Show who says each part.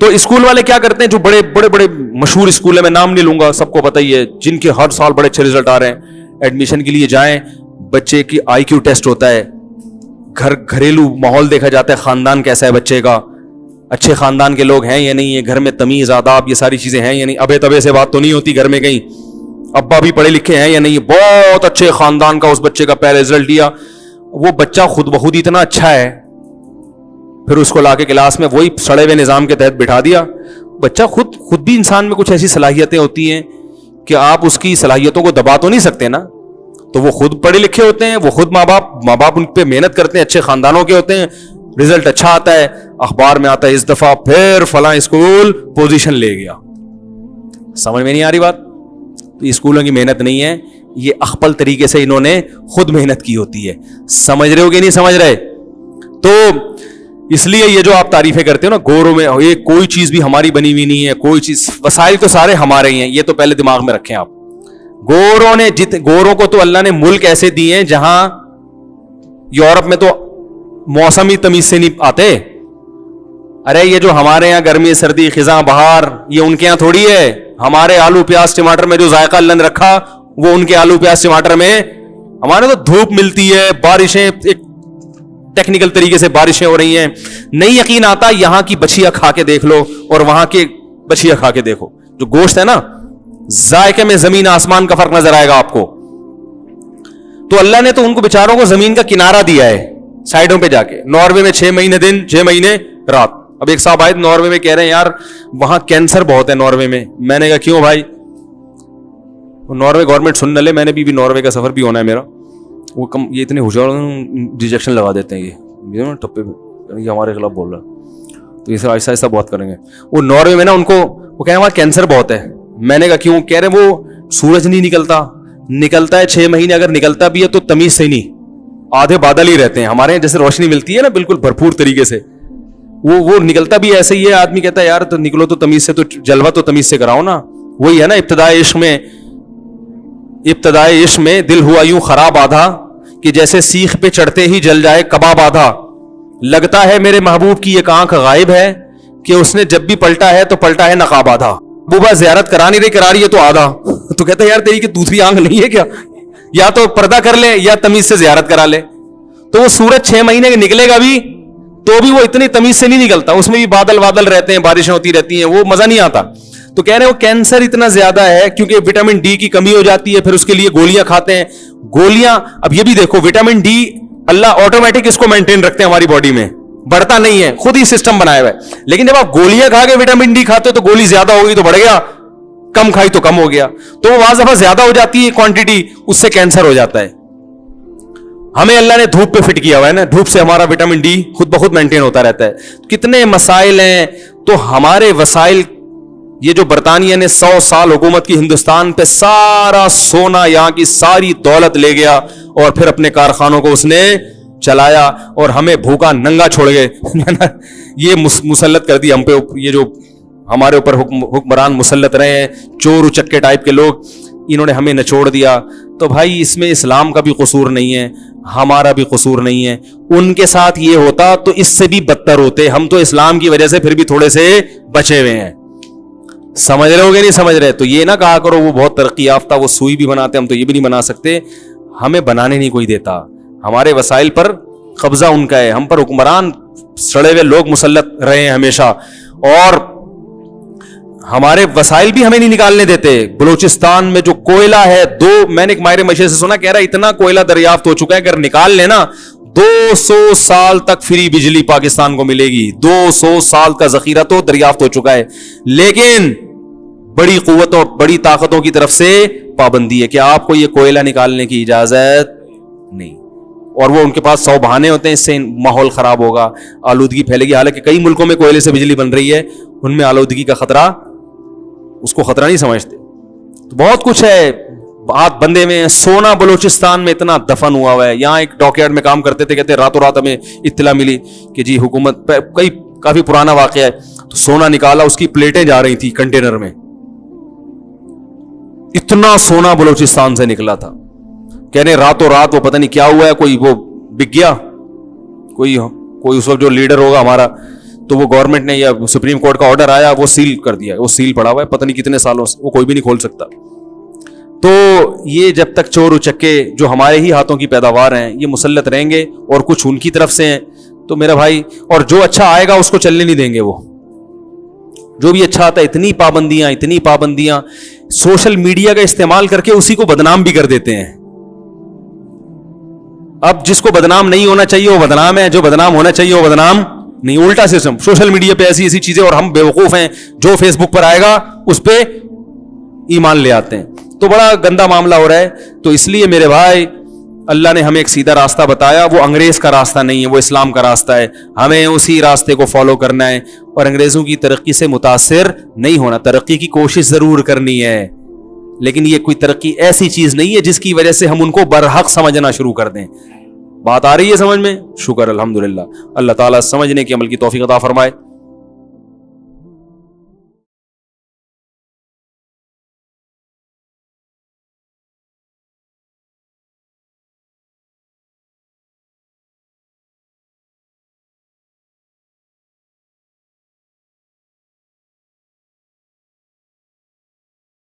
Speaker 1: تو اسکول والے کیا کرتے ہیں, جو بڑے بڑے بڑے مشہور اسکول ہیں, میں نام نہیں لوں گا, سب کو پتہ ہی ہے, جن کے ہر سال بڑے اچھے رزلٹ آ رہے ہیں, ایڈمیشن کے لیے جائیں, بچے کی آئی کیو ٹیسٹ ہوتا ہے, گھریلو ماحول دیکھا جاتا ہے, خاندان کیسا ہے بچے کا, اچھے خاندان کے لوگ ہیں یا نہیں ہے, گھر میں تمیز آداب یہ ساری چیزیں ہیں یا نہیں, ابے تبے سے بات تو نہیں ہوتی گھر میں, کہیں ابا بھی پڑھے لکھے ہیں یا نہیں, بہت اچھے خاندان کا اس بچے کا پہلے رزلٹ دیا, وہ بچہ خود بخود ہی اتنا اچھا ہے, پھر اس کو لا کے کلاس میں وہی سڑے ہوئے نظام کے تحت بٹھا دیا. بچہ خود بھی انسان میں کچھ ایسی صلاحیتیں ہوتی ہیں کہ آپ اس کی صلاحیتوں کو دبا تو نہیں سکتے نا, تو وہ خود پڑھے لکھے ہوتے ہیں, وہ خود ماں باپ ان پہ محنت کرتے ہیں, اچھے خاندانوں کے ہوتے ہیں, رزلٹ اچھا آتا ہے, اخبار میں آتا ہے اس دفعہ پھر فلاں اسکول پوزیشن لے گیا. سمجھ میں نہیں آ رہی بات؟ تو اسکولوں کی محنت نہیں ہے, یہ اخپل طریقے سے انہوں نے خود محنت کی ہوتی ہے. سمجھ رہے ہو کہ نہیں سمجھ رہے؟ تو اس لیے یہ جو آپ تعریفیں کرتے ہو نا, گوروں میں یہ کوئی چیز بھی ہماری بنی ہوئی نہیں ہے, کوئی چیز, وسائل تو سارے ہمارے ہی ہیں, یہ تو پہلے دماغ میں رکھیں آپ. گوروں کو تو اللہ نے ملک ایسے دیے ہیں جہاں یورپ میں تو موسمی تمیز سے نہیں آتے. ارے یہ جو ہمارے یہاں گرمی سردی خزاں بہار, یہ ان کے یہاں تھوڑی ہے. ہمارے آلو پیاز ٹماٹر میں جو ذائقہ اللہ نے رکھا, وہ ان کے آلو پیاز ٹماٹر میں. ہمارے تو دھوپ ملتی ہے, بارشیں, ایک ٹیکنیکل طریقے سے بارشیں ہو رہی ہیں, نہیں یقین آتا, یہاں کی بچیا کھا کے دیکھ لو اور وہاں کے بچیا کھا کے دیکھو, جو گوشت ہے نا, ذائقے میں زمین آسمان کا فرق نظر آئے گا آپ کو. تو اللہ نے تو ان کو بیچاروں کو زمین کا کنارہ دیا ہے, سائڈوں پہ جا کے. ناروے میں 6 مہینے دن 6 مہینے رات. اب ایک صاحب آئے ناروے میں, کہہ رہے ہیں یار وہاں کینسر بہت ہے ناروے میں. میں نے کہا کیوں بھائی؟ ناروے گورنمنٹ سن نہ لے, میں نے بھی ناروے کا سفر بھی ہونا ہے میرا. وہ یہ اتنے ہوشیار ریجیکشن لگا دیتے ہیں, یہ ٹپے پہ, یہ ہمارے خلاف بول رہا ہے, تو یہ ایسا ایسا بہت کریں گے. وہ ناروے میں نا, ان کو وہ کہہ رہے ہیں وہاں کینسر بہت ہے. میں نے کہا کیوں؟ کہہ رہے ہیں وہ سورج نہیں نکلتا ہے 6 مہینے, اگر نکلتا بھی ہے تو تمیز سے نہیں, آدھے بادل ہی رہتے ہیں. ہمارے یہاں جیسے روشنی ملتی ہے نا بالکل بھرپور طریقے سے, وہ نکلتا بھی ایسے ہی ہے. آدمی کہتا ہے یار تو نکلو تو تمیز سے, تو جلوہ تو تمیز سے کراؤ نا. وہی ہے نا ابتدائے عشق میں دل ہوا یوں خراب آدھا, کہ جیسے سیخ پہ چڑھتے ہی جل جائے کباب آدھا. لگتا ہے میرے محبوب کی ایک آنکھ غائب ہے, کہ اس نے جب بھی پلٹا ہے تو پلٹا ہے نقاب آدھا. بوبا زیارت کرا نہیں رہی, کرا رہی ہے تو آدھا. تو کہتا ہے یار تیری کی دوسری آنکھ نہیں ہے کیا؟ یا تو پردہ کر لے یا تمیز سے زیارت کرا لے. تو وہ سورج 6 مہینے کے نکلے گا بھی تو بھی وہ اتنی تمیز سے نہیں نکلتا, اس میں بھی بادل رہتے ہیں, بارشیں ہوتی رہتی ہیں, وہ مزہ نہیں آتا. تو کہہ رہے ہیں وہ کینسر اتنا زیادہ ہے کیونکہ وٹامن ڈی کی کمی ہو جاتی ہے, پھر اس کے لیے گولیاں کھاتے ہیں. گولیاں, اب یہ بھی دیکھو, وٹامن ڈی اللہ آٹومیٹک اس کو مینٹین رکھتے ہیں ہماری باڈی میں, بڑھتا نہیں ہے, خود ہی سسٹم بنایا ہوا ہے. لیکن جب آپ گولیاں کھا کے وٹامن ڈی کھاتے ہو تو گولی زیادہ ہوگی تو بڑھ گیا, کم کھائی تو کم ہو گیا. تو وہ بعض دفعہ زیادہ ہو جاتی ہے کوانٹٹی, اس سے کینسر ہو جاتا ہے. ہمیں اللہ نے دھوپ پہ فٹ کیا ہوا ہے نا, دھوپ سے ہمارا وٹامن ڈی خود بخود مینٹین ہوتا رہتا ہے. کتنے مسائل ہیں. تو ہمارے وسائل, یہ جو برطانیہ نے 100 سال حکومت کی ہندوستان پہ, سارا سونا یہاں کی ساری دولت لے گیا اور پھر اپنے کارخانوں کو اس نے چلایا اور ہمیں بھوکا ننگا چھوڑ گئے. یہ مسلط کر دی ہم پہ, یہ جو ہمارے اوپر حکمران مسلط رہے ہیں, چور اچکے ٹائپ کے لوگ, انہوں نے ہمیں نچوڑ دیا. تو بھائی اس میں اسلام کا بھی قصور نہیں ہے, ہمارا بھی قصور نہیں ہے. ان کے ساتھ یہ ہوتا تو اس سے بھی بدتر ہوتے. ہم تو اسلام کی وجہ سے پھر بھی تھوڑے سے بچے ہوئے ہیں. سمجھ رہے ہو گے نہیں سمجھ رہے؟ تو یہ نہ کہا کرو وہ بہت ترقی یافتہ, وہ سوئی بھی بناتے, ہم تو یہ بھی نہیں بنا سکتے. ہمیں بنانے نہیں کوئی دیتا, ہمارے وسائل پر قبضہ ان کا ہے. ہم پر حکمران سڑے ہوئے لوگ مسلط رہے ہیں ہمیشہ, اور ہمارے وسائل بھی ہمیں نہیں نکالنے دیتے. بلوچستان میں جو کوئلہ ہے, میں نے ایک ماہر معیشت سے سنا, کہہ رہا اتنا کوئلہ دریافت ہو چکا ہے, اگر نکال لینا 200 سال تک فری بجلی پاکستان کو ملے گی. 200 سال کا ذخیرہ تو دریافت ہو چکا ہے, لیکن بڑی قوتوں بڑی طاقتوں کی طرف سے پابندی ہے کہ آپ کو یہ کوئلہ نکالنے کی اجازت نہیں. اور وہ ان کے پاس 100 بہانے ہوتے ہیں, اس سے ماحول خراب ہوگا, آلودگی پھیلے گی. حالانکہ کئی ملکوں میں کوئلے سے بجلی بن رہی ہے, ان میں آلودگی کا خطرہ, اس کو خطرہ نہیں سمجھتے. تو بہت کچھ ہے بات بندے میں. سونا بلوچستان میں اتنا دفن ہوا ہوا ہے. یہاں ایک ڈاک یارڈ میں کام کرتے تھے, کہتے راتوں رات ہمیں اطلاع ملی کہ جی حکومت, کافی پرانا واقعہ ہے, تو سونا نکالا, اس کی پلیٹیں جا رہی تھی کنٹینر میں. اتنا سونا بلوچستان سے نکلا تھا. کہنے راتوں رات وہ پتہ نہیں کیا ہوا ہے, کوئی وہ بک گیا, کوئی اس وقت جو لیڈر ہوگا ہمارا, تو وہ گورنمنٹ نے یا سپریم کورٹ کا آرڈر آیا, وہ سیل کر دیا, وہ سیل پڑا ہوا ہے پتہ نہیں کتنے سالوں سے, وہ کوئی بھی نہیں کھول سکتا. تو یہ جب تک چور اچکے جو ہمارے ہی ہاتھوں کی پیداوار ہیں یہ مسلط رہیں گے اور کچھ ان کی طرف سے ہیں, تو میرا بھائی, اور جو اچھا آئے گا اس کو چلنے نہیں دیں گے. وہ جو بھی اچھا آتا ہے اتنی پابندیاں سوشل میڈیا کا استعمال کر کے اسی کو بدنام بھی کر دیتے ہیں. اب جس کو بدنام نہیں ہونا چاہیے وہ بدنام ہے, جو بدنام ہونا چاہیے وہ بدنام نہیں. الٹا سسٹم سوشل میڈیا پہ ایسی چیزیں, اور ہم بیوقوف ہیں جو فیس بک پر آئے گا اس پہ ایمان لے آتے ہیں. تو بڑا گندا معاملہ ہو رہا ہے. تو اس لیے میرے بھائی اللہ نے ہمیں ایک سیدھا راستہ بتایا, وہ انگریز کا راستہ نہیں ہے, وہ اسلام کا راستہ ہے. ہمیں اسی راستے کو فالو کرنا ہے اور انگریزوں کی ترقی سے متاثر نہیں ہونا. ترقی کی کوشش ضرور کرنی ہے, لیکن یہ کوئی ترقی ایسی چیز نہیں ہے جس کی وجہ سے ہم ان کو برحق سمجھنا شروع کر دیں. بات آ رہی ہے سمجھ میں؟ شکر الحمدللہ. اللہ تعالیٰ سمجھنے کی عمل کی توفیق عطا فرمائے.